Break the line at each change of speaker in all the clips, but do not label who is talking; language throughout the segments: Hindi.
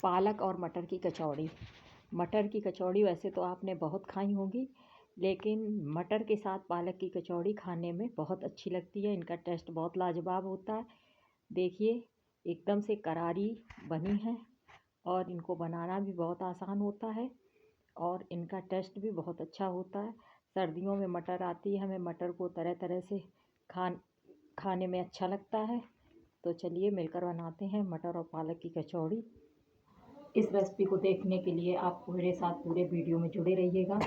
पालक और मटर की कचौड़ी। मटर की कचौड़ी वैसे तो आपने बहुत खाई होंगी, लेकिन मटर के साथ पालक की कचौड़ी खाने में बहुत अच्छी लगती है। इनका टेस्ट बहुत लाजवाब होता है। देखिए, एकदम से करारी बनी है और इनको बनाना भी बहुत आसान होता है और इनका टेस्ट भी बहुत अच्छा होता है। सर्दियों में मटर आती है, हमें मटर को तरह तरह से खाने में अच्छा लगता है। तो चलिए मिलकर बनाते हैं मटर और पालक की कचौड़ी। इस रेसिपी को देखने के लिए आप मेरे साथ पूरे वीडियो में जुड़े रहिएगा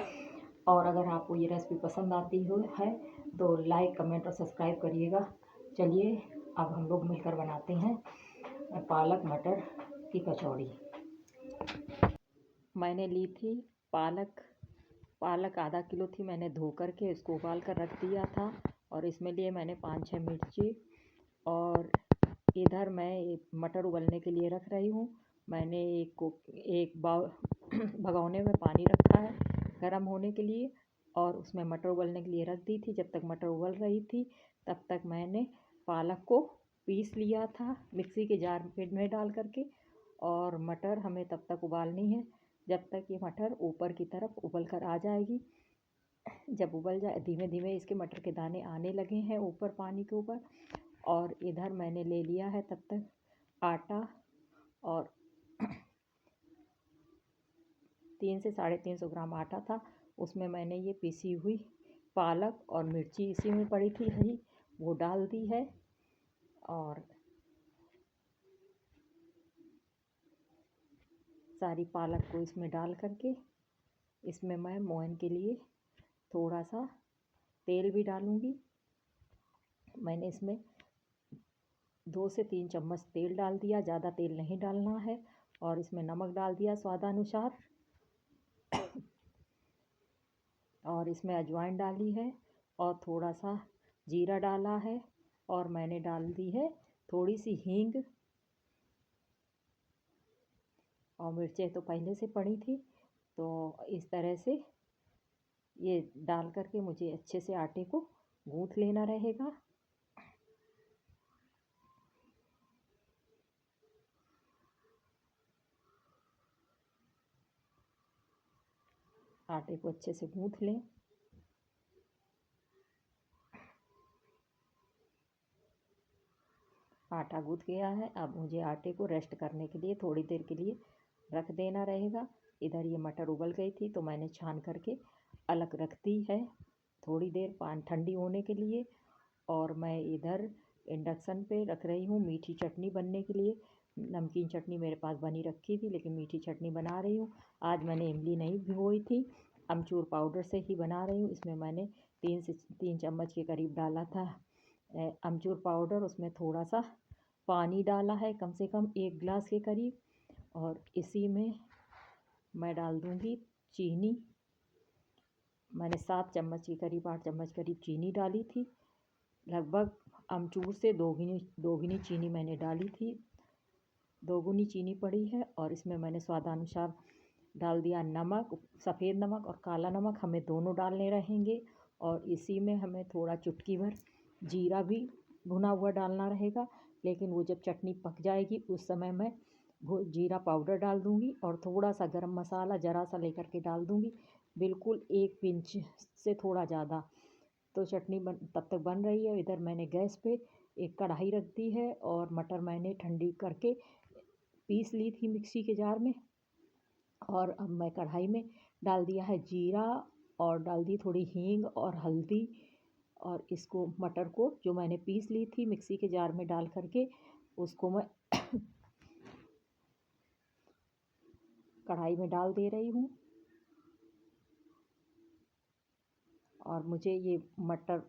और अगर आपको ये रेसिपी पसंद आती है तो लाइक, कमेंट और सब्सक्राइब करिएगा। चलिए अब हम लोग मिलकर बनाते हैं पालक मटर की कचौड़ी। मैंने ली थी पालक आधा किलो थी। मैंने धो करके इसको उबाल कर रख दिया था और इसमें लिए मैंने 5-6 मिर्ची और इधर मैं मटर उबलने के लिए रख रही हूँ। मैंने एक बाउल भगोने में पानी रखा है गरम होने के लिए और उसमें मटर उबलने के लिए रख दी थी। जब तक मटर उबल रही थी तब तक मैंने पालक को पीस लिया था मिक्सी के जार में डाल करके। और मटर हमें तब तक उबालनी है जब तक ये मटर ऊपर की तरफ उबल कर आ जाएगी। जब उबल जाए धीमे धीमे इसके मटर के दाने आने लगे हैं ऊपर पानी के ऊपर। और इधर मैंने ले लिया है तब तक आटा और 300 से 350 ग्राम आटा था। उसमें मैंने ये पिसी हुई पालक और मिर्ची इसी में पड़ी थी हरी, वो डाल दी है। और सारी पालक को इसमें डाल करके इसमें मैं मोहन के लिए थोड़ा सा तेल भी डालूँगी। मैंने इसमें 2 से 3 चम्मच तेल डाल दिया, ज़्यादा तेल नहीं डालना है। और इसमें नमक डाल दिया स्वादानुसार और इसमें अजवाइन डाली है और थोड़ा सा जीरा डाला है और मैंने डाल दी है थोड़ी सी हींग। और मिर्चें तो पहले से पड़ी थी। तो इस तरह से ये डाल करके मुझे अच्छे से आटे को गूँथ लेना रहेगा। आटे को अच्छे से गूँथ लें। आटा गूँथ गया है। अब मुझे आटे को रेस्ट करने के लिए थोड़ी देर के लिए रख देना रहेगा। इधर ये मटर उबल गई थी तो मैंने छान करके अलग रख दी है थोड़ी देर पानी ठंडी होने के लिए। और मैं इधर इंडक्शन पे रख रही हूँ मीठी चटनी बनने के लिए। नमकीन चटनी मेरे पास बनी रखी थी लेकिन मीठी चटनी बना रही हूँ। आज मैंने इमली नहीं भिगोई थी, अमचूर पाउडर से ही बना रही हूँ। इसमें मैंने 3 चम्मच के करीब डाला था अमचूर पाउडर। उसमें थोड़ा सा पानी डाला है, कम से कम 1 गिलास के करीब। और इसी में मैं डाल दूँगी चीनी। मैंने 7 चम्मच के करीब 8 चम्मच करीब चीनी डाली थी। लगभग अमचूर से दोगुनी चीनी मैंने डाली थी, दोगुनी चीनी पड़ी है। और इसमें मैंने स्वादानुसार डाल दिया नमक, सफ़ेद नमक और काला नमक हमें दोनों डालने रहेंगे। और इसी में हमें थोड़ा चुटकी भर जीरा भी भुना हुआ डालना रहेगा। लेकिन वो जब चटनी पक जाएगी उस समय मैं वो जीरा पाउडर डाल दूँगी और थोड़ा सा गरम मसाला ज़रा सा लेकर के डाल दूँगी, बिल्कुल 1 पिंच से थोड़ा ज़्यादा। तो चटनी तब तक बन रही है। इधर मैंने गैस पे एक कढ़ाई रख दी है और मटर मैंने ठंडी करके पीस ली थी मिक्सी के जार में। और अब मैं कढ़ाई में डाल दिया है जीरा और डाल दी थोड़ी हींग और हल्दी। और इसको मटर को जो मैंने पीस ली थी मिक्सी के जार में डाल करके उसको मैं कढ़ाई में डाल दे रही हूँ। और मुझे ये मटर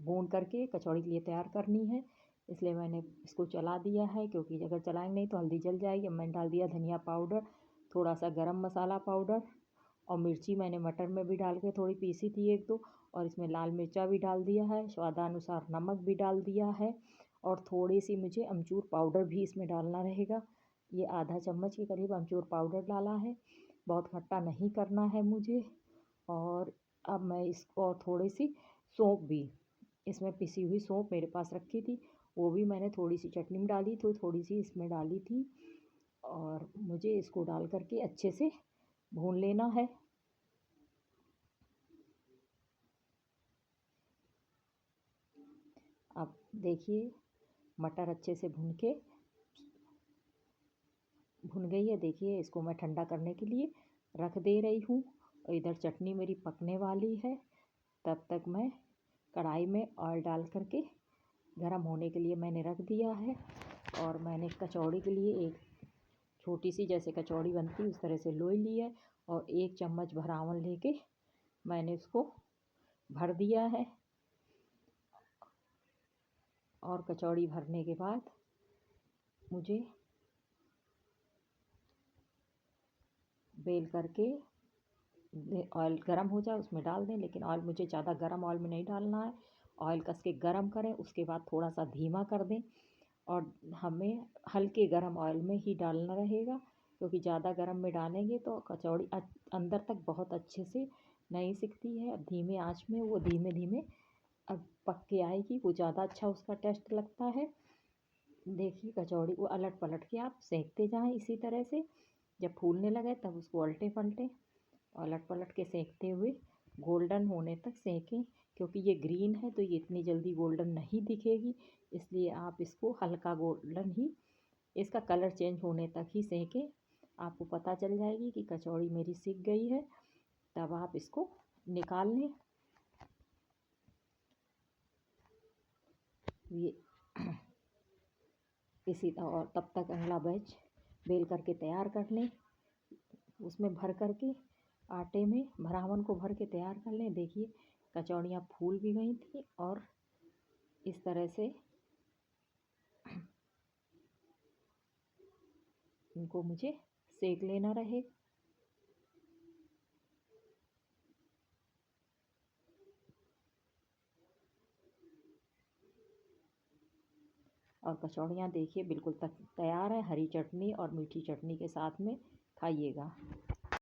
भून करके कचौड़ी के लिए तैयार करनी है, इसलिए मैंने इसको चला दिया है, क्योंकि अगर चलाएंगे नहीं तो हल्दी जल जाएगी। मैंने डाल दिया धनिया पाउडर, थोड़ा सा गरम मसाला पाउडर और मिर्ची मैंने मटर में भी डाल के थोड़ी पीसी थी 1-2। और इसमें लाल मिर्चा भी डाल दिया है, स्वादानुसार नमक भी डाल दिया है और थोड़ी सी मुझे अमचूर पाउडर भी इसमें डालना रहेगा। ये आधा चम्मच के करीब अमचूर पाउडर डाला है, बहुत खट्टा नहीं करना है मुझे। और अब मैं इसको और थोड़ी सी सौंफ भी, इसमें पिसी हुई सौंफ मेरे पास रखी थी, वो भी मैंने थोड़ी सी चटनी में डाली थी, थोड़ी सी इसमें डाली थी। और मुझे इसको डाल करके अच्छे से भून लेना है। अब देखिए मटर अच्छे से भुन गई है। देखिए इसको मैं ठंडा करने के लिए रख दे रही हूँ और इधर चटनी मेरी पकने वाली है। तब तक मैं कढ़ाई में ऑयल डाल करके गरम होने के लिए मैंने रख दिया है। और मैंने कचौड़ी के लिए एक छोटी सी जैसे कचौड़ी बनती है उस तरह से लोई ली है और 1 चम्मच भरावन लेके मैंने उसको भर दिया है। और कचौड़ी भरने के बाद मुझे बेल करके ऑयल गरम हो जाए उसमें डाल दें, लेकिन ऑयल मुझे ज़्यादा गरम ऑयल में नहीं डालना है। ऑयल कस के गरम करें, उसके बाद थोड़ा सा धीमा कर दें और हमें हल्के गरम ऑयल में ही डालना रहेगा, क्योंकि ज़्यादा गरम में डालेंगे तो कचौड़ी अंदर तक बहुत अच्छे से नहीं सिकती है। अब धीमे आंच में वो धीमे धीमे अब पक के आएगी, वो ज़्यादा अच्छा उसका टेस्ट लगता है। देखिए कचौड़ी को अलट पलट के आप सेकते जाएं इसी तरह से। जब फूलने लगे तब उसको उल्टे पलटे पलट पलट के सेकते हुए गोल्डन होने तक सेकें, क्योंकि ये ग्रीन है तो ये इतनी जल्दी गोल्डन नहीं दिखेगी, इसलिए आप इसको हल्का गोल्डन ही इसका कलर चेंज होने तक ही सेकें। आपको पता चल जाएगी कि कचौड़ी मेरी सिक गई है, तब आप इसको निकाल लें। ये इसी और तब तक अगला बैच बेल करके तैयार कर लें, उसमें भर करके आटे में भरावन को भर के तैयार कर लें। देखिए कचौड़ियाँ फूल भी गई थी और इस तरह से इनको मुझे सेक लेना रहे। और कचौड़ियाँ देखिए बिल्कुल तैयार है, हरी चटनी और मीठी चटनी के साथ में खाइएगा।